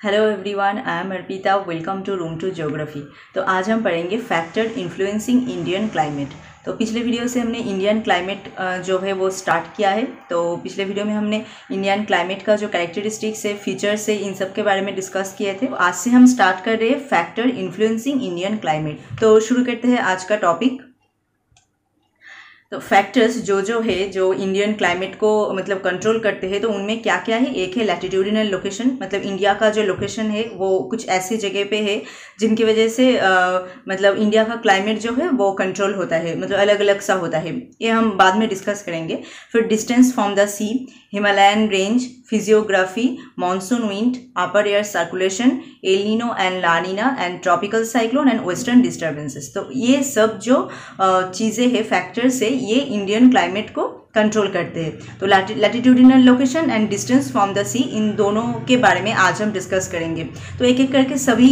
Hello everyone, I am Arpita. Welcome to room to geography. तो आज हम पढ़ेंगे फैक्टर इन्फ्लुएंसिंग इंडियन क्लाइमेट। तो पिछले वीडियो से हमने इंडियन क्लाइमेट जो है वो स्टार्ट किया है। तो पिछले वीडियो में हमने इंडियन क्लाइमेट का जो कैरेक्टरिस्टिक्स है, फीचर्स है, इन सब के बारे में डिस्कस किए थे। आज से हम स्टार्ट कर रहे हैं फैक्टर इन्फ्लुएंसिंग इंडियन क्लाइमेट। तो शुरू करते हैं आज का टॉपिक। तो फैक्टर्स जो है जो इंडियन क्लाइमेट को मतलब कंट्रोल करते हैं, तो उनमें क्या क्या है। एक है लैटिट्यूडिनल लोकेशन, मतलब इंडिया का जो लोकेशन है वो कुछ ऐसी जगह पे है जिनकी वजह से मतलब इंडिया का क्लाइमेट जो है वो कंट्रोल होता है, मतलब अलग अलग सा होता है। ये हम बाद में डिस्कस करेंगे। फिर distance from the sea, Himalayan range, physiography, monsoon wind, upper air circulation, El Nino and La Nina and tropical cyclone and western disturbances. तो ये सब जो चीज़ें हैं, फैक्टर्स है, ये इंडियन क्लाइमेट को कंट्रोल करते हैं। तो latitudinal location and distance from the sea, इन दोनों के बारे में आज हम डिस्कस करेंगे। तो एक एक करके सभी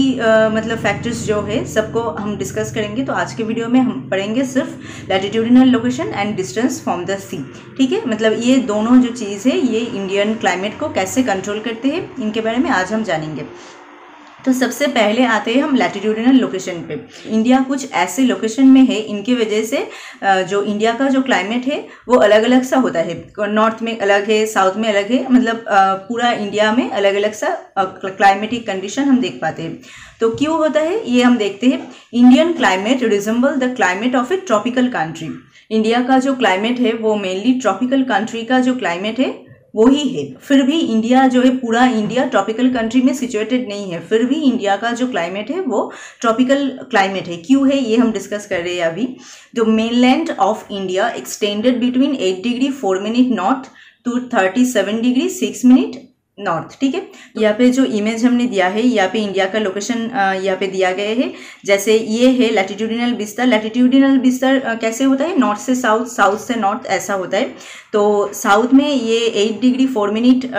मतलब फैक्टर्स जो है सबको हम डिस्कस करेंगे। तो आज के वीडियो में हम पढ़ेंगे सिर्फ latitudinal location and distance from the sea, ठीक है। मतलब ये दोनों जो चीज़ है ये इंडियन क्लाइमेट को कैसे कंट्रोल करते हैं, इनके बारे में आज हम जानेंगे। तो सबसे पहले आते हैं हम लैटिट्यूडिनल लोकेशन पे। इंडिया कुछ ऐसे लोकेशन में है, इनकी वजह से जो इंडिया का जो क्लाइमेट है वो अलग अलग सा होता है। नॉर्थ में अलग है, साउथ में अलग है, मतलब पूरा इंडिया में अलग अलग सा क्लाइमेटिक कंडीशन हम देख पाते हैं। तो क्यों होता है ये हम देखते हैं। Indian climate resemble the climate of A tropical country. India का जो क्लाइमेट है वो मेनली ट्रॉपिकल कंट्री का जो क्लाइमेट है वो ही है। फिर भी इंडिया जो है, पूरा इंडिया ट्रॉपिकल कंट्री में सिचुएटेड नहीं है, फिर भी इंडिया का जो क्लाइमेट है वो ट्रॉपिकल क्लाइमेट है। क्यों है ये हम डिस्कस कर रहे हैं अभी। The mainland of India extended between 8 degree 4 minute north to 37 degree 6 minute north, ठीक है। यहाँ पे जो इमेज हमने दिया है, यहाँ पे इंडिया का लोकेशन यहाँ पे दिया गया है। जैसे ये है लैटिट्यूडिनल विस्तार। लैटिट्यूडिनल विस्तार कैसे होता है, नॉर्थ से साउथ, साउथ से नॉर्थ, ऐसा होता है। तो साउथ में ये 8 डिग्री 4 मिनट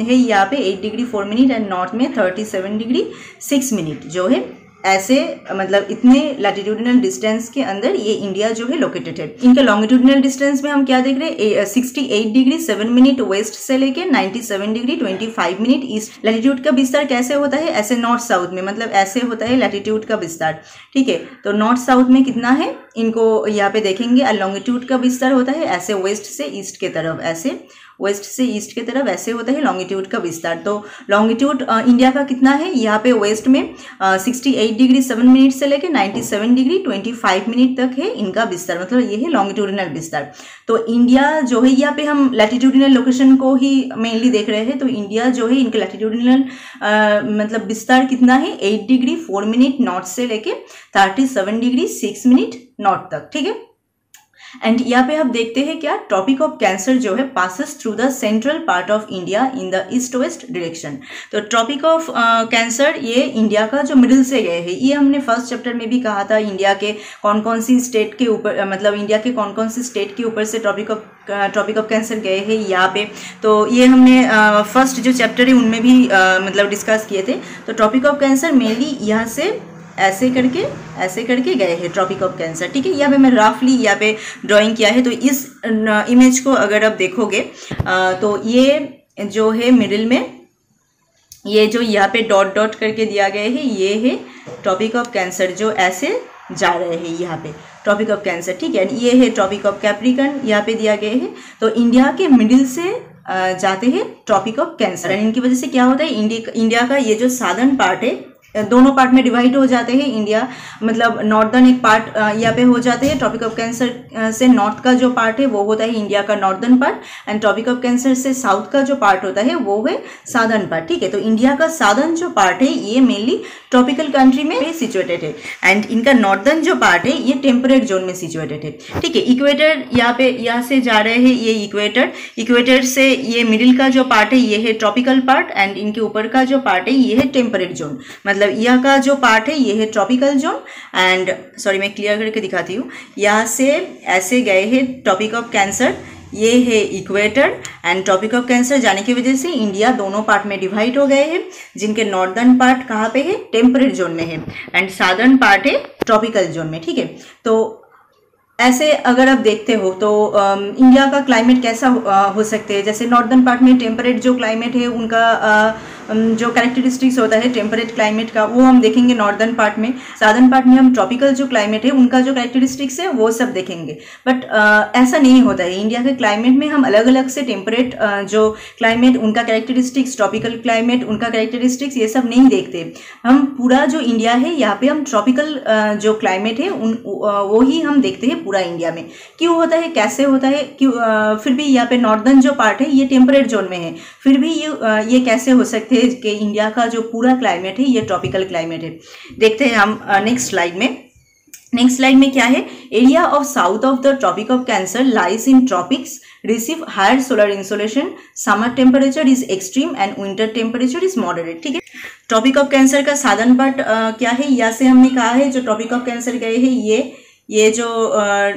है, यहाँ पे 8 डिग्री 4 मिनट एंड नॉर्थ में 37 डिग्री 6 मिनट जो है, ऐसे मतलब इतने लैटिट्यूडिनल डिस्टेंस के अंदर ये इंडिया जो है लोकेटेड है। इनका लॉन्गिट्यूडिनल डिस्टेंस में हम क्या देख रहे हैं, 68 डिग्री 7 मिनट वेस्ट से लेके 97 डिग्री 25 मिनट ईस्ट। लैटिट्यूड का विस्तार कैसे होता है, ऐसे नॉर्थ साउथ में, मतलब ऐसे होता है लैटिट्यूड का विस्तार, ठीक है। तो नॉर्थ साउथ में कितना है इनको यहाँ पे देखेंगे। और लॉन्गिट्यूड का विस्तार होता है ऐसे वेस्ट से ईस्ट के तरफ, ऐसे वेस्ट से ईस्ट की तरफ ऐसे होता है लॉन्गिट्यूड का विस्तार। तो लॉन्गिट्यूड इंडिया का कितना है, यहाँ पे वेस्ट में 68 डिग्री 7 मिनट से लेके 97 डिग्री 25 मिनट तक है इनका विस्तार, मतलब ये है लॉन्गिट्यूडिनल विस्तार। तो इंडिया जो है, यहाँ पे हम लैटिट्यूडिनल लोकेशन को ही मेनली देख रहे हैं। तो इंडिया जो है इनका लैटिट्यूडिनल मतलब विस्तार कितना है, 8 डिग्री 4 मिनट नॉर्थ से लेके 37 डिग्री 6 मिनट नॉर्थ तक, ठीक है। एंड यहाँ पे आप देखते हैं क्या, ट्रॉपिक ऑफ कैंसर जो है passes through the central part of India in the east west direction. तो ट्रॉपिक ऑफ कैंसर ये इंडिया का जो मिडिल से गए हैं। ये हमने फर्स्ट चैप्टर में भी कहा था, इंडिया के कौन कौन सी स्टेट के ऊपर, मतलब इंडिया के कौन कौन सी स्टेट के ऊपर से ट्रॉपिक ऑफ कैंसर गए हैं यहाँ पे। तो ये हमने फर्स्ट जो चैप्टर है उनमें भी मतलब डिस्कस किए थे। तो ट्रॉपिक ऑफ कैंसर मेनली यहाँ से ऐसे करके गए हैं ट्रॉपिक ऑफ कैंसर, ठीक है। यहाँ पे मैं रफली यहाँ पे ड्राइंग किया है। तो इस इमेज को अगर आप देखोगे तो ये जो है मिडिल में, ये जो यहाँ पे डॉट डॉट करके दिया गया है, ये है ट्रॉपिक ऑफ कैंसर जो ऐसे जा रहे हैं यहाँ पे, ट्रॉपिक ऑफ कैंसर, ठीक है। ये है ट्रॉपिक ऑफ कैप्रिकन, यहाँ पे दिया गया है। तो इंडिया के मिडिल से जाते हैं ट्रॉपिक ऑफ कैंसर। एंड इनकी वजह से क्या होता है, इंडिया का ये जो सादर्न पार्ट है, दोनों पार्ट में डिवाइड हो जाते हैं इंडिया, मतलब नॉर्दर्न एक पार्ट यहाँ पे हो जाते हैं। ट्रॉपिक ऑफ कैंसर से नॉर्थ का जो पार्ट है वो होता है इंडिया का northern part, and tropic of cancer से साउथ का जो पार्ट होता है वो है सादर्न पार्ट, ठीक है। तो इंडिया का सादर्न जो पार्ट है ये मेनली ट्रॉपिकल कंट्री में सिचुएटेड है, एंड इनका नॉर्दर्न जो पार्ट है ये टेम्परेट जोन में सिचुएटेड है, ठीक है। इक्वेटर यहाँ से जा रहे हैं, ये इक्वेटर से ये मिडिल का जो पार्ट है ये है ट्रॉपिकल पार्ट, एंड इनके ऊपर का जो पार्ट है ये है टेम्परेट जोन, मतलब यहाँ का जो पार्ट है ये है ट्रॉपिकल जोन। एंड सॉरी मैं क्लियर करके दिखाती हूँ, यहाँ से ऐसे गए हैं ट्रॉपिक ऑफ कैंसर, ये है equator, and tropic of cancer जाने की वजह से इंडिया दोनों पार्ट में डिवाइड हो गए हैं, जिनके नॉर्दर्न पार्ट कहाँ पे है, टेम्परेट जोन में है, एंड सादर्न पार्ट है ट्रॉपिकल जोन में, ठीक है। तो ऐसे अगर आप देखते हो तो इंडिया का क्लाइमेट कैसा हो सकते हैं, जैसे नॉर्दर्न पार्ट में टेम्परेट जो क्लाइमेट है उनका जो कैरेक्टरिस्टिक्स होता है टेम्परेट क्लाइमेट का वो हम देखेंगे नॉर्दर्न पार्ट में। साउदर्न पार्ट में हम ट्रॉपिकल जो क्लाइमेट है उनका जो कैरेक्टरिस्टिक्स है वो सब देखेंगे। बट ऐसा नहीं होता है, इंडिया के क्लाइमेट में हम अलग अलग से टेम्परेट जो क्लाइमेट उनका कैरेक्टरिस्टिक्स, ट्रॉपिकल क्लाइमेट उनका कैरेक्टरिस्टिक्स ये सब नहीं देखते। हम पूरा जो इंडिया है यहाँ पे हम ट्रॉपिकल जो क्लाइमेट है वो ही हम देखते हैं पूरा इंडिया में। क्यों होता है, कैसे होता है, क्यों फिर भी यहाँ पे नॉर्दर्न जो पार्ट है ये टेम्परेट जोन में है, फिर भी ये कैसे हो सकते हैं कि इंडिया का जो पूरा क्लाइमेट है ये ट्रॉपिकल क्लाइमेट है। देखते हैं हम नेक्स्ट स्लाइड में। नेक्स्ट स्लाइड में क्या है, area of south of the tropic of cancer lies in tropics, receive higher solar insolation, summer temperature is extreme and winter temperature is moderate. ठीक है, ट्रॉपिक ऑफ कैंसर का साधन part क्या है, यहाँ से हमने कहा है जो ट्रॉपिक ऑफ कैंसर गए हैं ये जो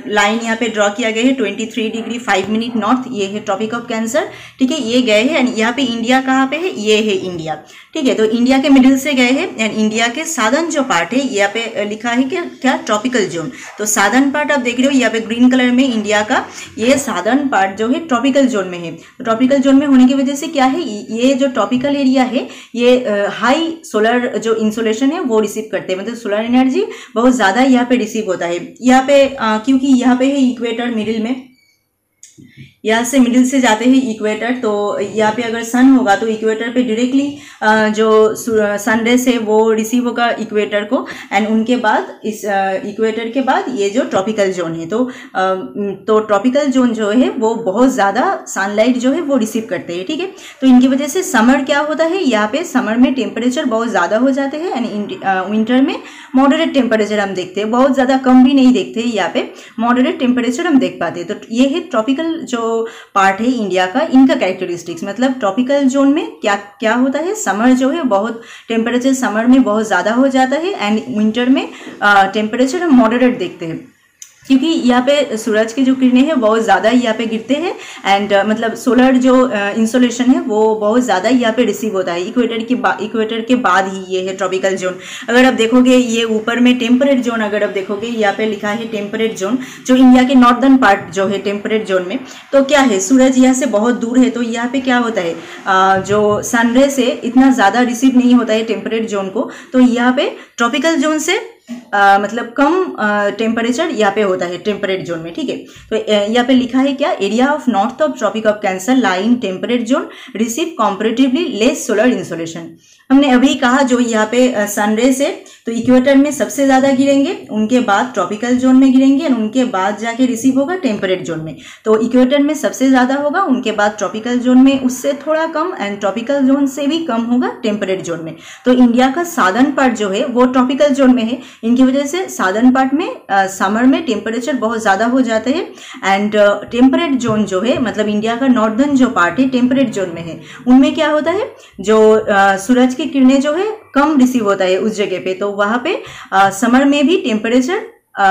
लाइन यहाँ पे ड्रॉ किया गया है 23 डिग्री 5 मिनट नॉर्थ, ये है ट्रॉपिक ऑफ कैंसर। ठीक है, ये गए हैं एंड यहाँ पे इंडिया कहाँ पे है, ये है इंडिया। ठीक है, तो इंडिया के मिडिल से गए हैं एंड इंडिया के साधन जो पार्ट है यहाँ पे लिखा है कि क्या ट्रॉपिकल जोन। तो साधन पार्ट आप देख रहे हो यहाँ पे ग्रीन कलर में इंडिया का ये साधन पार्ट जो है ट्रॉपिकल जोन में है। ट्रॉपिकल जोन में होने की वजह से क्या है, ये जो ट्रॉपिकल एरिया है ये हाई सोलर जो इंसोलेशन है वो रिसीव करते हैं, मतलब सोलर एनर्जी बहुत ज़्यादा यहाँ पे रिसीव होता है। यहाँ पे क्योंकि यहाँ पे है इक्वेटर मिडिल में, यहाँ से मिडिल से जाते हैं इक्वेटर, तो यहाँ पे अगर सन होगा तो इक्वेटर पे डायरेक्टली जो सन रेस है वो रिसीव होगा इक्वेटर को एंड उनके बाद इस इक्वेटर के बाद ये जो ट्रॉपिकल जोन है तो ट्रॉपिकल जोन जो है वो बहुत ज़्यादा सनलाइट जो है वो रिसीव करते हैं। ठीक है, तो इनकी वजह से समर क्या होता है, यहाँ पे समर में टेम्परेचर बहुत ज़्यादा हो जाते हैं एंड विंटर में मॉडरेट टेम्परेचर हम देखते हैं, बहुत ज़्यादा कम भी नहीं देखते हैं, यहाँ पे मॉडरेट टेम्परेचर हम देख पाते हैं। तो ये है ट्रॉपिकल जो पार्ट है इंडिया का, इनका कैरेक्टरिस्टिक्स, मतलब ट्रॉपिकल जोन में क्या क्या होता है, समर जो है बहुत टेम्परेचर समर में बहुत ज़्यादा हो जाता है एंड विंटर में टेम्परेचर हम मॉडरेट देखते हैं, क्योंकि यहाँ पे सूरज की जो किरणें हैं बहुत ज़्यादा यहाँ पे गिरते हैं एंड मतलब सोलर जो इंसोलेशन है वो बहुत ज़्यादा यहाँ पे रिसीव होता है। इक्वेटर के बाद ही ये है ट्रॉपिकल जोन। अगर आप देखोगे ये ऊपर में टेम्परेट जोन, अगर आप देखोगे यहाँ पे लिखा है टेम्परेट जोन, जो इंडिया के नॉर्दर्न पार्ट जो है टेम्परेट जोन में, तो क्या है सूरज यहाँ से बहुत दूर है, तो यहाँ पे क्या होता है जो सनरे से इतना ज़्यादा रिसीव नहीं होता है टेम्परेट जोन को, तो यहाँ पे ट्रॉपिकल जोन से मतलब कम टेम्परेचर यहाँ पे होता है टेम्परेट जोन में। ठीक है, तो यहाँ पे लिखा है क्या, area of north of tropic of cancer lie in temperate zone receive comparatively less solar insolation. हमने अभी कहा जो यहाँ पे सनरेज है तो इक्वेटर में सबसे ज़्यादा गिरेंगे, उनके बाद ट्रॉपिकल जोन में गिरेंगे और उनके बाद जाके रिसीव होगा टेम्परेट जोन में। तो इक्वेटर में सबसे ज़्यादा होगा, उनके बाद ट्रॉपिकल जोन में उससे थोड़ा कम एंड ट्रॉपिकल जोन से भी कम होगा टेम्परेट जोन में। तो इंडिया का साउदर्न पार्ट जो है वो ट्रॉपिकल जोन में है, इनकी वजह से साउदर्न पार्ट में समर में टेम्परेचर बहुत ज़्यादा हो जाते हैं एंड टेम्परेट जोन जो है मतलब इंडिया का नॉर्दर्न जो पार्ट है टेम्परेट जोन में है, उनमें क्या होता है जो सूरज की किरणें जो है कम रिसीव होता है उस जगह पे, तो वहाँ पे समर में भी टेम्परेचर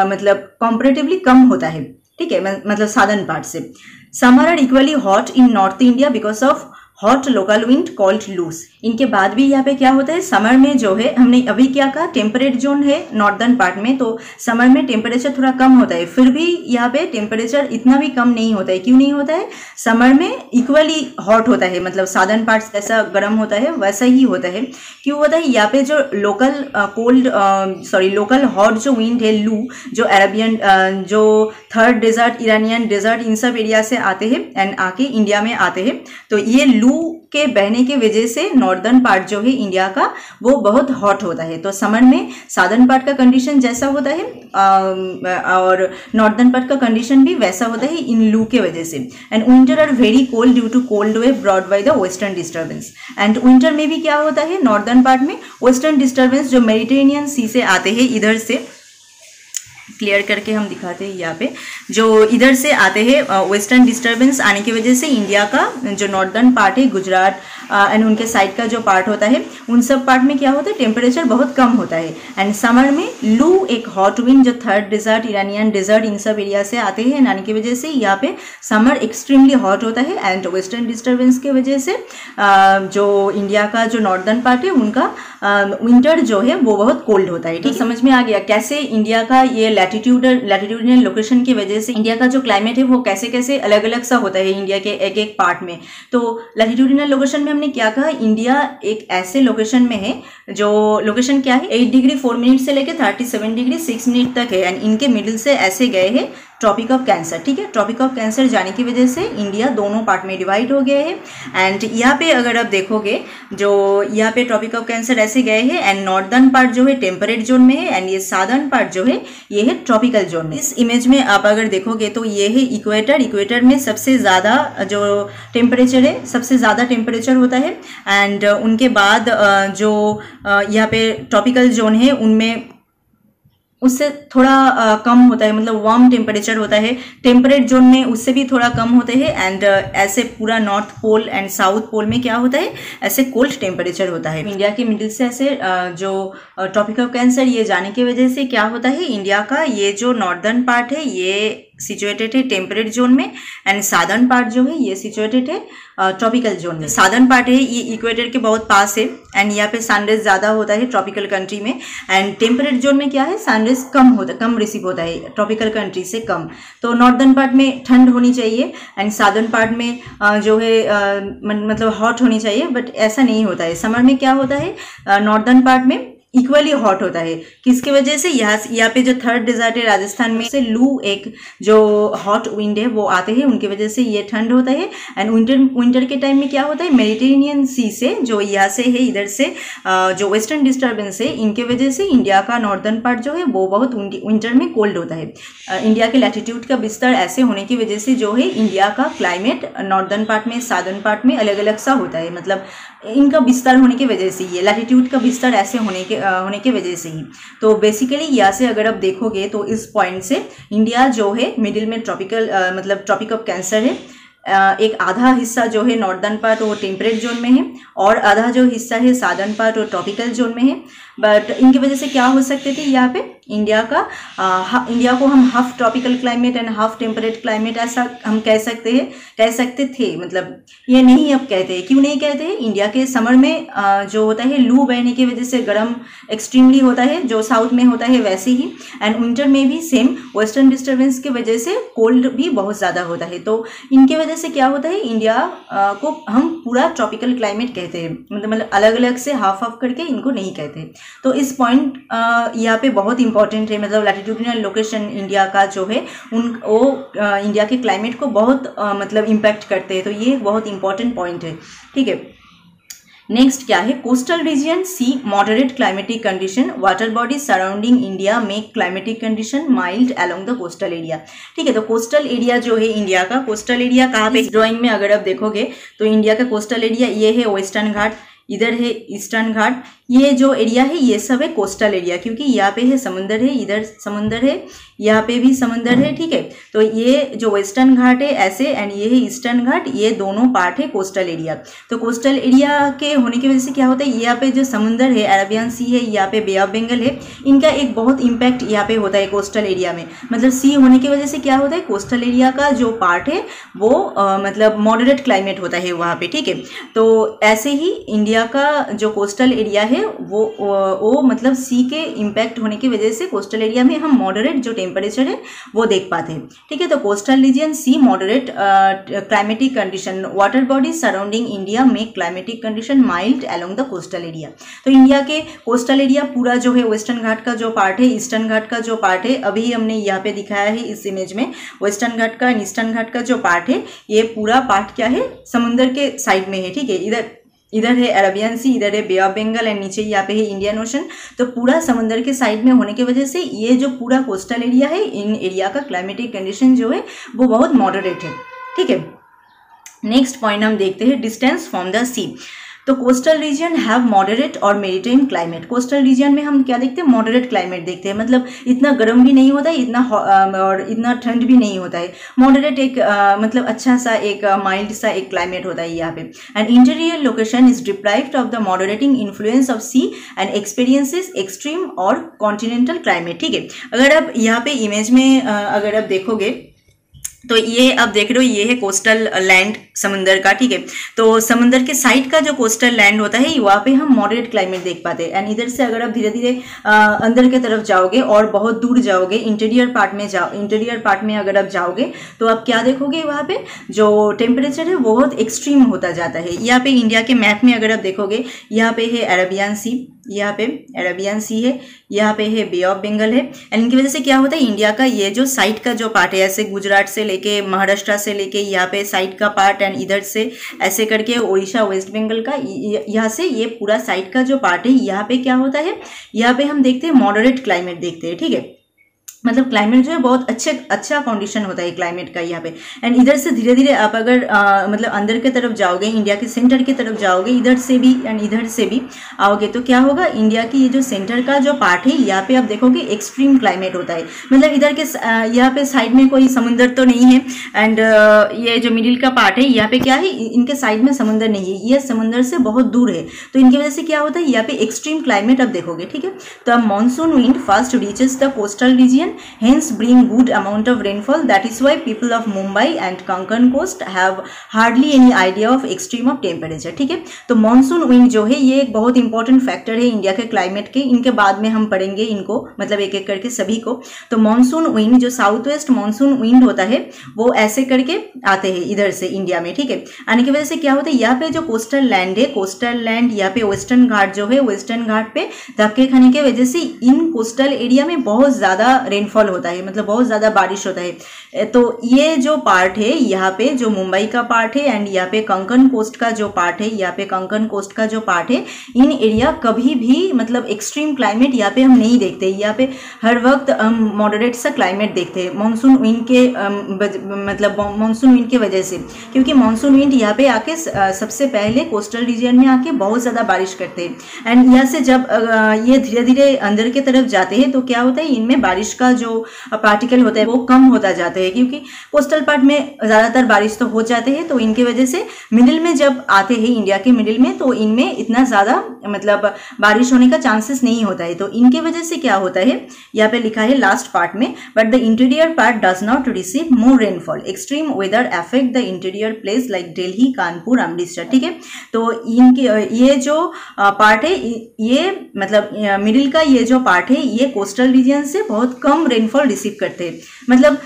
मतलब कंपैरेटिवली कम होता है। ठीक है, मतलब साउदर्न पार्ट से। Summer are equally hot in north India because of hot local wind called loos. इनके बाद भी यहाँ पे क्या होता है, समर में जो है हमने अभी क्या कहा टेम्परेट जोन है नॉर्दर्न पार्ट में, तो समर में टेम्परेचर थोड़ा कम होता है, फिर भी यहाँ पे टेम्परेचर इतना भी कम नहीं होता है। क्यों नहीं होता है, समर में इक्वली हॉट होता है, मतलब साउदर्न पार्ट जैसा गर्म होता है वैसा ही होता है। क्यों होता है, यहाँ पे जो लोकल हॉट जो विंड है लू, जो अरेबियन जो थर्ड डेजर्ट, ईरानियन डेजर्ट, इन सब एरिया से आते हैं एंड आके इंडिया में आते हैं, तो ये लू के बहने के वजह से नॉर्दर्न पार्ट जो है इंडिया का वो बहुत हॉट होता है। तो समर में साउदर्न पार्ट का कंडीशन जैसा होता है और नॉर्दर्न पार्ट का कंडीशन भी वैसा होता है इन लू के वजह से। And winter are very cold due to cold wave brought by the western disturbance. And winter में भी क्या होता है, नॉर्दर्न पार्ट में वेस्टर्न डिस्टर्बेंस जो मेडिटेरेनियन सी से आते हैं, इधर से क्लियर करके हम दिखाते हैं, यहाँ पे जो इधर से आते हैं वेस्टर्न डिस्टर्बेंस आने की वजह से इंडिया का जो नॉर्दर्न पार्ट है गुजरात एंड उनके साइड का जो पार्ट होता है उन सब पार्ट में क्या होता है टेम्परेचर बहुत कम होता है। एंड समर में लू एक हॉट विंड जो थर्ड डेजर्ट, ईरानियन डेजर्ट, इन सब एरिया से आते हैं आने की वजह से यहाँ पे समर एक्सट्रीमली हॉट होता है एंड वेस्टर्न डिस्टर्बेंस की वजह से जो इंडिया का जो नॉर्दर्न पार्ट है उनका विंटर जो है वो बहुत कोल्ड होता है। ठीक, समझ में आ गया कैसे इंडिया का ये लैटिट्यूडिनल लोकेशन की वजह से इंडिया का जो क्लाइमेट है वो कैसे कैसे अलग अलग सा होता है इंडिया के एक एक पार्ट में। तो लैटिट्यूडिनल लोकेशन में हमने क्या कहा, इंडिया एक ऐसे लोकेशन में है जो लोकेशन क्या है 8 डिग्री 4 मिनट से लेकर 37 डिग्री 6 मिनट तक है, एंड इनके मिडिल से ऐसे गए हैं ट्रॉपिक ऑफ कैंसर। ठीक है, ट्रॉपिक ऑफ कैंसर जाने की वजह से इंडिया दोनों पार्ट में डिवाइड हो गया है। एंड यहाँ पे अगर आप देखोगे जो यहाँ पे ट्रॉपिक ऑफ कैंसर ऐसे गए हैं, एंड नॉर्दर्न पार्ट जो है टेम्परेट जोन में है, एंड ये सादर्न पार्ट जो है ये है ट्रॉपिकल जोन में। इस इमेज में आप अगर देखोगे तो ये है इक्वेटर। इक्वेटर में सबसे ज़्यादा जो टेम्परेचर है, सबसे ज़्यादा टेम्परेचर होता है, एंड उनके बाद जो यहाँ पे ट्रॉपिकल जोन है उनमें उससे थोड़ा कम होता है, मतलब वार्म टेम्परेचर होता है। टेम्परेट जोन में उससे भी थोड़ा कम होते हैं, एंड ऐसे पूरा north pole and south pole में क्या होता है, ऐसे कोल्ड टेम्परेचर होता है। इंडिया के मिडिल से ऐसे जो ट्रॉपिक ऑफ कैंसर ये जाने की वजह से क्या होता है, इंडिया का ये जो नॉर्दर्न पार्ट है ये सिचुएटेड है टेम्परेट जोन में, एंड सादर्न पार्ट जो है ये सिचुएटेड है ट्रॉपिकल जोन में। सादर्न पार्ट है ये इक्वेटर के बहुत पास है, एंड यहाँ पे सनराइज ज़्यादा होता है ट्रॉपिकल कंट्री में, एंड टेम्परेट जोन में क्या है सनराइज कम रिसीव होता है ट्रॉपिकल कंट्री से कम। तो नॉर्दर्न पार्ट में ठंड होनी चाहिए, एंड सादर्न पार्ट में जो है मतलब हॉट होनी चाहिए, बट ऐसा नहीं होता है। समर में क्या होता है नॉर्दर्न पार्ट में इक्वली हॉट होता है। किसके वजह से, यहाँ पे जो थर्ड डेजर्ट है राजस्थान में से लू एक जो हॉट विंड है वो आते हैं, उनकी वजह से ये ठंड होता है। एंड विंटर के टाइम में क्या होता है, मेडिटेरेनियन सी से जो यहाँ से है इधर से जो वेस्टर्न डिस्टर्बेंस है इनके वजह से इंडिया का नॉर्दर्न पार्ट जो है वो बहुत विंटर में कोल्ड होता है। इंडिया के लैटिट्यूड का विस्तार ऐसे होने की वजह से जो है इंडिया का क्लाइमेट नॉर्दर्न पार्ट में सादर्न पार्ट में अलग अलग सा होता है, मतलब इनका विस्तार होने की वजह से, ये लैटिट्यूड का विस्तार ऐसे होने के वजह से ही। तो बेसिकली यहाँ से अगर आप देखोगे तो इस पॉइंट से इंडिया जो है मिडिल में ट्रॉपिकल मतलब ट्रॉपिक ऑफ कैंसर है। एक आधा हिस्सा जो है नॉर्दर्न पार्ट वो टेम्परेट जोन में है, और आधा जो हिस्सा है सादर्न पार्ट वो ट्रॉपिकल जोन में है। बट इनकी वजह से क्या हो सकते थे, यहाँ पे इंडिया को हम half tropical climate and half temperate climate ऐसा हम कह सकते थे, मतलब ये नहीं अब कहते हैं। क्यों नहीं कहते हैं, इंडिया के समर में जो होता है लू बहने की वजह से गर्म एक्सट्रीमली होता है जो साउथ में होता है वैसे ही, एंड विंटर में भी सेम वेस्टर्न डिस्टर्बेंस की वजह से कोल्ड भी बहुत ज़्यादा होता है। तो इनके वजह से क्या होता है, इंडिया को हम पूरा ट्रॉपिकल क्लाइमेट कहते हैं, मतलब अलग अलग से हाफ करके इनको नहीं कहते। तो इस पॉइंट यहाँ पे बहुत इंपॉर्टेंट है, मतलब लैटिट्यूडिनल लोकेशन इंडिया का जो है वो इंडिया के क्लाइमेट को बहुत मतलब इम्पैक्ट करते हैं। तो ये बहुत इंपॉर्टेंट पॉइंट है। ठीक है, नेक्स्ट क्या है, coastal region C moderate climatic condition, water bodies surrounding India make climatic condition mild along the coastal area. ठीक है, तो कोस्टल एरिया जो है इंडिया का, कोस्टल एरिया कहाँ पे, ड्राइंग में अगर आप देखोगे तो इंडिया का कोस्टल एरिया ये है वेस्टर्न घाट, इधर है ईस्टर्न घाट, ये जो एरिया है ये सब है कोस्टल एरिया, क्योंकि यहाँ पे है समुंदर है, इधर समुंदर है, यहाँ पे भी समुंदर है। ठीक है, तो ये जो वेस्टर्न घाट है ऐसे, एंड ये है ईस्टर्न घाट, ये दोनों पार्ट है कोस्टल एरिया। तो कोस्टल एरिया के होने की वजह से क्या होता है, यहाँ पे जो समुंदर है अरेबियन सी है, यहाँ पे बे ऑफ बंगाल है, इनका एक बहुत इम्पैक्ट यहाँ पे होता है कोस्टल एरिया में। मतलब सी होने की वजह से क्या होता है, कोस्टल एरिया का जो पार्ट है वो मतलब मॉडरेट क्लाइमेट होता है वहाँ पे। ठीक है, तो ऐसे ही इंडिया का जो कोस्टल एरिया है वो मतलब सी के इम्पैक्ट होने की वजह से कोस्टल एरिया में हम मॉडरेट जो टेम्परेचर है वो देख पाते हैं। ठीक है, तो कोस्टल रीजन सी moderate climatic condition, water bodies surrounding India में climatic condition mild along the coastal area. तो इंडिया के कोस्टल एरिया पूरा जो है वेस्टर्न घाट का जो पार्ट है, ईस्टर्न घाट का जो पार्ट है, अभी हमने यहाँ पे दिखाया है इस इमेज में, वेस्टर्न घाट का ईस्टर्न घाट का जो पार्ट है ये पूरा पार्ट क्या है, समुद्र के साइड में है। ठीक है, इधर है अरेबियन सी, इधर है बे ऑफ बंगाल, एंड नीचे यहाँ पे है इंडियन ओशन। तो पूरा समुद्र के साइड में होने की वजह से ये जो पूरा कोस्टल एरिया है, इन एरिया का क्लाइमेटिक कंडीशन जो है वो बहुत मॉडरेट है। ठीक है, नेक्स्ट पॉइंट हम देखते हैं, डिस्टेंस फ्रॉम द सी। तो कोस्टल रीजन हैव मॉडरेट और मेरिटाइम क्लाइमेट। कोस्टल रीजन में हम क्या देखते हैं, मॉडरेट क्लाइमेट देखते हैं, मतलब इतना गर्म भी नहीं होता है, और इतना ठंड भी नहीं होता है, मॉडरेट एक मतलब अच्छा सा एक माइल्ड सा एक क्लाइमेट होता है यहाँ पे। And interior location is deprived of the moderating influence of sea and experiences extreme और कॉन्टिनेंटल क्लाइमेट। ठीक है, अगर आप यहाँ पे इमेज में अगर आप देखोगे तो ये अब देख रहे हो, ये है कोस्टल लैंड समंदर का, ठीक है। तो समंदर के साइड का जो कोस्टल लैंड होता है वहाँ पे हम मॉडरेट क्लाइमेट देख पाते हैं। एंड इधर से अगर आप धीरे धीरे अंदर के तरफ जाओगे और बहुत दूर जाओगे, इंटीरियर पार्ट में अगर आप जाओगे तो आप क्या देखोगे, वहाँ पे जो टेम्परेचर है वो बहुत एक्सट्रीम होता जाता है। यहाँ पे इंडिया के मैप में अगर आप देखोगे, यहाँ पे है अरेबियन सी, यहाँ पे अरेबियन सी है, यहाँ पे है बे ऑफ बंगाल है। एंड इनकी वजह से क्या होता है, इंडिया का ये जो साइड का जो पार्ट है, ऐसे गुजरात से लेके महाराष्ट्र से लेके यहाँ पे साइड का पार्ट, एंड इधर से ऐसे करके उड़ीसा वेस्ट बंगाल का, यहाँ से ये पूरा साइड का जो पार्ट है, यहाँ पे क्या होता है, यहाँ पे हम देखते हैं मॉडरेट क्लाइमेट देखते हैं, ठीक है। मतलब क्लाइमेट जो है बहुत अच्छा कंडीशन होता है क्लाइमेट का यहाँ पे। एंड इधर से धीरे धीरे आप अगर मतलब अंदर के तरफ जाओगे, इंडिया के सेंटर की तरफ जाओगे, इधर से भी एंड इधर से भी आओगे, तो क्या होगा, इंडिया की ये जो सेंटर का जो पार्ट है यहाँ पे आप देखोगे एक्सट्रीम क्लाइमेट होता है। मतलब इधर के यहाँ पे साइड में कोई समुंदर तो नहीं है, एंड ये जो मिडिल का पार्ट है यहाँ पे क्या है, इनके साइड में समुंदर नहीं है, ये समुंदर से बहुत दूर है। तो इनकी वजह से क्या होता है, यहाँ पे एक्सट्रीम क्लाइमेट आप देखोगे, ठीक है। तो अब monsoon wind first reaches the coastal region, hence bring good amount of rainfall. That is why people of Mumbai and Konkan coast have hardly any idea of extreme of temperature, ठीक है। तो monsoon wind जो है ये एक बहुत important factor है India के क्लाइमेट के। इनके बाद में हम पढ़ेंगे इनको, मतलब एक एक करके सभी को। तो मानसून विंड जो साउथ वेस्ट मानसून विंड होता है वो ऐसे करके आते हैं इधर से इंडिया में, ठीक है। आने की वजह से क्या होता है, यहाँ पे जो कोस्टल लैंड है, कोस्टल लैंड यहाँ पे वेस्टर्न घाट जो है, वेस्टर्न घाट पे धक्के खाने की वजह से इन कोस्टल एरिया में बहुत ज्यादा रेनफॉल होता है, मतलब बहुत ज्यादा बारिश होता है। तो ये जो पार्ट है यहाँ पे, जो मुंबई का पार्ट है, एंड यहाँ पे कंकन कोस्ट का जो पार्ट है, यहाँ पे कंकन कोस्ट का जो पार्ट है, इन एरिया कभी भी मतलब एक्सट्रीम क्लाइमेट यहाँ पे हम नहीं देखते। यहाँ पे हर वक्त हम मॉडरेट सा क्लाइमेट देखते हैं मानसून विंड के मतलब मानसून विंड की वजह से, क्योंकि मानसून विंड यहाँ पे आके सबसे पहले कोस्टल रीजन में आके बहुत ज्यादा बारिश करते हैं। एंड यहाँ से जब ये धीरे धीरे अंदर की तरफ जाते हैं तो क्या होता है, इनमें बारिश का जो पार्टिकल होता है वो कम होता जाता है, क्योंकि कोस्टल पार्ट में ज्यादातर बारिश तो हो जाते हैं। तो इनके वजह से मिडिल में जब आते हैं, इंडिया के मिडिल में, तो इनमें इतना ज्यादा मतलब बारिश होने का चांसेस नहीं होता है। तो इनके वजह से क्या होता है, यहाँ पे लिखा है लास्ट पार्ट में, but the interior part does not receive more rainfall, extreme weather affect the interior place like Delhi, Kanpur, Amritsar, ठीक है। तो इनके ये जो पार्ट है, ये मतलब मिडिल का ये जो पार्ट है, ये कोस्टल रीजन से बहुत कम रेनफॉल रिसीव करते हैं। मतलब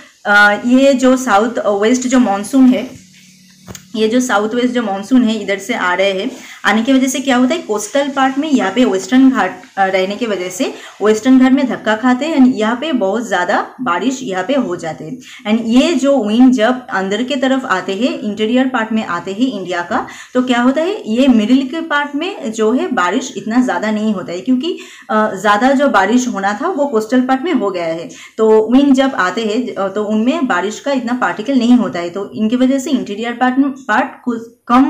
ये जो साउथ वेस्ट जो मानसून है, ये जो साउथ वेस्ट जो मानसून है इधर से आ रहे हैं, आने की वजह से क्या होता है, कोस्टल पार्ट में यहाँ पे वेस्टर्न घाट रहने की वजह से वेस्टर्न घाट में धक्का खाते हैं, एंड यहाँ पे बहुत ज्यादा बारिश यहाँ पे हो जाते हैं। एंड ये जो विंड जब अंदर के तरफ आते हैं, इंटीरियर पार्ट में आते हैं इंडिया का, तो क्या होता है, ये मिडिल के पार्ट में जो है बारिश इतना ज्यादा नहीं होता है, क्योंकि ज्यादा जो बारिश होना था वो कोस्टल पार्ट में हो गया है। तो विंड जब आते हैं तो उनमें बारिश का इतना पार्टिकल नहीं होता है, तो इनकी वजह से इंटीरियर पार्ट कम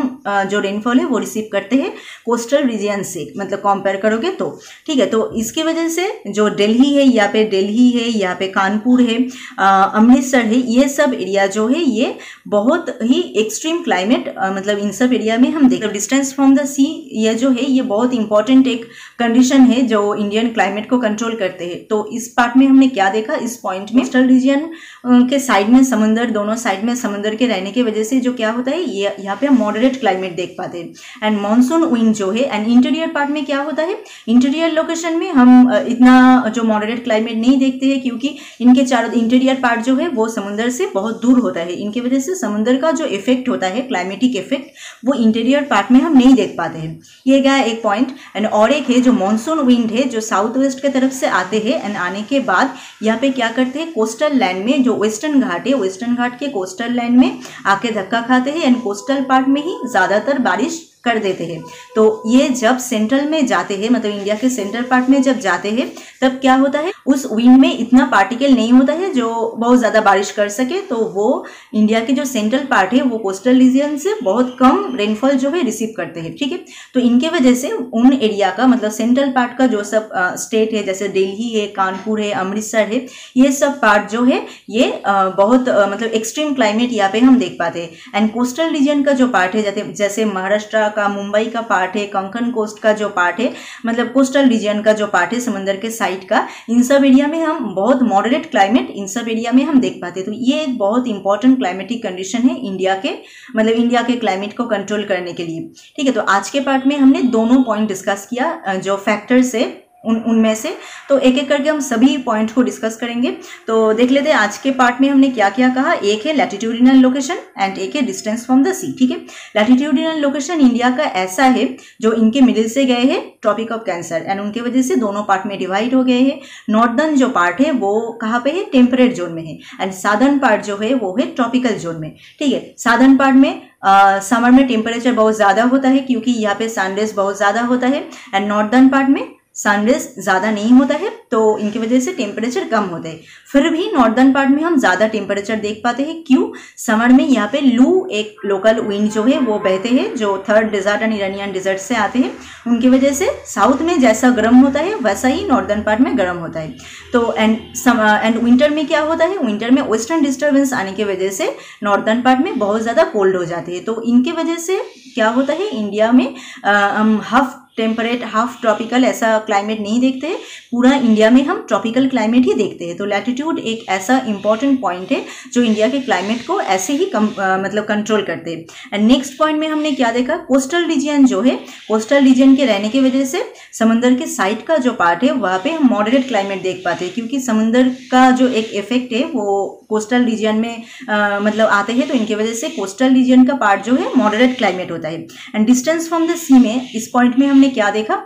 जो रेनफॉल है वो रिसीव करते हैं कोस्टल रीजन से, मतलब कंपेयर करोगे तो, ठीक है। तो इसकी वजह से जो दिल्ली है, यहाँ पे दिल्ली है, यहाँ पे कानपुर है, अमृतसर है, ये सब एरिया जो है ये बहुत ही एक्सट्रीम क्लाइमेट, मतलब इन सब एरिया में हम देखते हैं। डिस्टेंस फ्रॉम द सी ये जो है ये बहुत इंपॉर्टेंट एक कंडीशन है जो इंडियन क्लाइमेट को कंट्रोल करते हैं। तो इस पार्ट में हमने क्या देखा, इस पॉइंट में कोस्टल रीजन के साइड में समुंदर, दोनों साइड में समुंदर के रहने की वजह से जो क्या होता है, ये यहाँ पे मॉडरेट क्लाइमेट देख पाते हैं। एंड मानसून विंड जो है, एंड इंटीरियर पार्ट में क्या होता है, इंटीरियर लोकेशन में हम इतना जो मॉडरेट क्लाइमेट नहीं देखते हैं, क्योंकि इनके चारों इंटीरियर पार्ट जो है वो समुद्र से बहुत दूर होता है। इनकी वजह से समुद्र का जो इफेक्ट होता है, क्लाइमेटिक इफेक्ट, वो इंटीरियर पार्ट में हम नहीं देख पाते हैं। ये गया एक पॉइंट। एंड और एक है जो मानसून विंड है, जो साउथ वेस्ट की तरफ से आते हैं, एंड आने के बाद यहाँ पे क्या करते हैं, कोस्टल लैंड में जो वेस्टर्न घाट है, वेस्टर्न घाट के कोस्टल लैंड में आके धक्का खाते हैं, एंड कोस्टल पार्ट में ही ज्यादातर बारिश कर देते हैं। तो ये जब सेंट्रल में जाते हैं, मतलब इंडिया के सेंट्रल पार्ट में जब जाते हैं, तब क्या होता है, उस विंड में इतना पार्टिकल नहीं होता है जो बहुत ज्यादा बारिश कर सके। तो वो इंडिया के जो सेंट्रल पार्ट है वो कोस्टल रीजन से बहुत कम रेनफॉल जो है रिसीव करते हैं, ठीक है। तो इनके वजह से उन एरिया का, मतलब सेंट्रल पार्ट का जो सब स्टेट है, जैसे दिल्ली है, कानपुर है, अमृतसर है, ये सब पार्ट जो है ये बहुत मतलब एक्सट्रीम क्लाइमेट यहाँ पे हम देख पाते हैं। एंड कोस्टल रीजन का जो पार्ट है, जैसे महाराष्ट्र, का, मुंबई का पार्ट है, कंकन कोस्ट का जो पार्ट है, मतलब कोस्टल रीजन का जो पार्ट है समंदर के साइड का, इन सब एरिया में हम बहुत मॉडरेट क्लाइमेट इन सब एरिया में हम देख पाते हैं। तो ये एक बहुत इंपॉर्टेंट क्लाइमेटिक कंडीशन है इंडिया के, मतलब इंडिया के क्लाइमेट को कंट्रोल करने के लिए। ठीक है, तो आज के पार्ट में हमने दोनों पॉइंट डिस्कस किया जो फैक्टर्स है उनमें से, तो एक एक करके हम सभी पॉइंट को डिस्कस करेंगे। तो देख लेते हैं आज के पार्ट में हमने क्या क्या कहा। एक है लैटिट्यूडिनल लोकेशन एंड एक है डिस्टेंस फ्रॉम द सी। ठीक है, लैटिट्यूडिनल लोकेशन इंडिया का ऐसा है जो इनके मिडिल से गए हैं ट्रॉपिक ऑफ कैंसर एंड उनके वजह से दोनों पार्ट में डिवाइड हो गए हैं। नॉर्दर्न जो पार्ट है वो कहाँ पे है, टेम्परेट जोन में है, एंड सादर्न पार्ट जो है वो है ट्रॉपिकल जोन में। ठीक है, सादर्न पार्ट में समर में टेम्परेचर बहुत ज़्यादा होता है क्योंकि यहाँ पे सनरेज बहुत ज़्यादा होता है, एंड नॉर्दर्न पार्ट में सनरेज ज़्यादा नहीं होता है तो इनकी वजह से टेम्परेचर कम होता है। फिर भी नॉर्दर्न पार्ट में हम ज़्यादा टेम्परेचर देख पाते हैं। क्यों? समर में यहाँ पे लू, एक लोकल विंड जो है वो बहते हैं जो Thar desert and Iranian desert से आते हैं, उनकी वजह से साउथ में जैसा गर्म होता है वैसा ही नॉर्दर्न पार्ट में गर्म होता है। तो एंड विंटर में क्या होता है, विंटर में वेस्टर्न डिस्टर्बेंस आने की वजह से नॉर्दर्न पार्ट में बहुत ज़्यादा कोल्ड हो जाते हैं। तो इनके वजह से क्या होता है, इंडिया में हम हाफ टेम्परेट हाफ ट्रॉपिकल ऐसा क्लाइमेट नहीं देखते हैं, पूरा इंडिया में हम ट्रॉपिकल क्लाइमेट ही देखते हैं। तो लैटिट्यूड एक ऐसा इंपॉर्टेंट पॉइंट है जो इंडिया के क्लाइमेट को ऐसे ही मतलब कंट्रोल करते हैं। एंड नेक्स्ट पॉइंट में हमने क्या देखा, कोस्टल रीजन जो है, कोस्टल रीजन के रहने की वजह से समंदर के साइड का जो पार्ट है वहाँ पे हम मॉडरेट क्लाइमेट देख पाते हैं क्योंकि समंदर का जो एक इफेक्ट है वो कोस्टल रीजन में मतलब आते हैं, तो इनकी वजह से कोस्टल रीजन का पार्ट जो है मॉडरेट क्लाइमेट होता है। एंड डिस्टेंस फ्रॉम द सी में इस पॉइंट में हमने क्या देखा,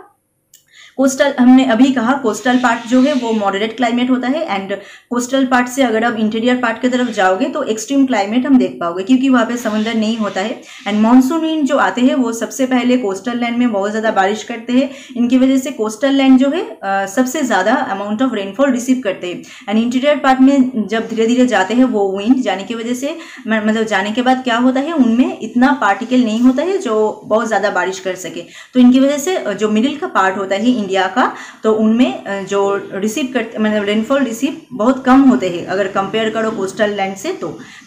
कोस्टल हमने अभी कहा कोस्टल पार्ट जो है वो मॉडरेट क्लाइमेट होता है, एंड कोस्टल पार्ट से अगर आप इंटीरियर पार्ट की तरफ जाओगे तो एक्सट्रीम क्लाइमेट हम देख पाओगे क्योंकि वहाँ पे समंदर नहीं होता है। एंड मानसून विंड जो आते हैं वो सबसे पहले कोस्टल लैंड में बहुत ज़्यादा बारिश करते हैं, इनकी वजह से कोस्टल लैंड जो है सबसे ज़्यादा अमाउंट ऑफ रेनफॉल रिसीव करते हैं। एंड इंटीरियर पार्ट में जब धीरे धीरे जाते हैं वो विंड जाने की वजह से मतलब जाने के बाद क्या होता है, उनमें इतना पार्टिकल नहीं होता है जो बहुत ज़्यादा बारिश कर सके। तो इनकी वजह से जो मिडिल का पार्ट होता है इंडिया का, तो उनमें जो रिसीव करते मतलब रेनफॉल रिसीव बहुत कम होते हैं अगर कंपेयर करो कोस्टल लैंड से।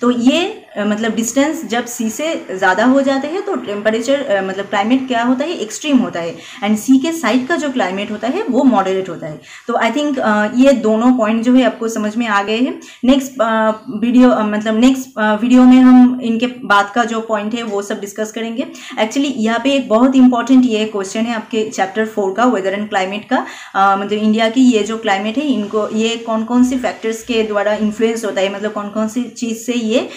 तो ये मतलब डिस्टेंस जब सी से ज़्यादा हो जाते हैं तो टेम्परेचर मतलब क्लाइमेट क्या होता है, एक्सट्रीम होता है, एंड सी के साइड का जो क्लाइमेट होता है वो मॉडरेट होता है। तो आई थिंक ये दोनों पॉइंट जो है आपको समझ में आ गए हैं। नेक्स्ट वीडियो में हम इनके बाद का जो पॉइंट है वो सब डिस्कस करेंगे। एक्चुअली यहाँ पे एक बहुत इंपॉर्टेंट ये क्वेश्चन है आपके चैप्टर 4 का, वेदर एंड क्लाइमेट का, मतलब इंडिया की ये जो क्लाइमेट है इनको ये कौन कौन सी फैक्टर्स के द्वारा इन्फ्लुएंस होता है, मतलब कौन कौन सी चीज़ से ये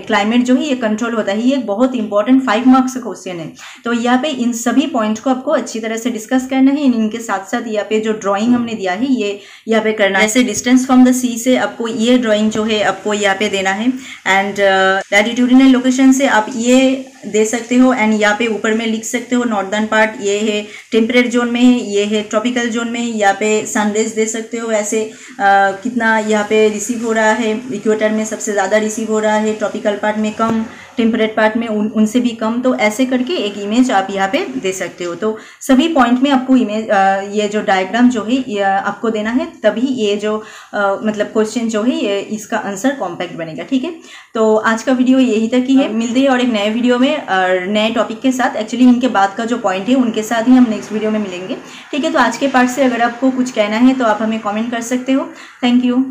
क्लाइमेट जो है ये कंट्रोल होता है। ये एक बहुत इंपॉर्टेंट 5 मार्क्स का क्वेश्चन है। तो यहाँ पे इन सभी पॉइंट को आपको अच्छी तरह से डिस्कस करना है। इनके साथ साथ यहाँ पे जो ड्राइंग हमने दिया है ये यहाँ पे करना है। जैसे डिस्टेंस फ्रॉम द सी से आपको ये ड्राइंग जो है आपको यहाँ पे देना है, एंड लैटिट्यूडिनल लोकेशन से आप ये दे सकते हो, एंड यहाँ पे ऊपर में लिख सकते हो नॉर्दर्न पार्ट ये है टेम्परेट जोन में है, ये है ट्रॉपिकल जोन में है, यहाँ पे सनरेज दे सकते हो ऐसे कितना यहाँ पे रिसीव हो रहा है, इक्वेटर में सबसे ज़्यादा रिसीव हो रहा है, ट्रॉपिकल पार्ट में कम, टेम्परेट पार्ट में उनसे भी कम। तो ऐसे करके एक इमेज आप यहाँ पे दे सकते हो। तो सभी पॉइंट में आपको इमेज ये जो डायग्राम जो है ये आपको देना है, तभी ये जो मतलब क्वेश्चन जो है ये इसका आंसर कॉम्पैक्ट बनेगा। ठीक है, तो आज का वीडियो यही तक ही है। मिलते हैं और एक नए वीडियो में नए टॉपिक के साथ। एक्चुअली इनके बाद का जो पॉइंट है उनके साथ ही हम नेक्स्ट वीडियो में मिलेंगे। ठीक है, तो आज के पार्ट से अगर आपको कुछ कहना है तो आप हमें कॉमेंट कर सकते हो। Thank you.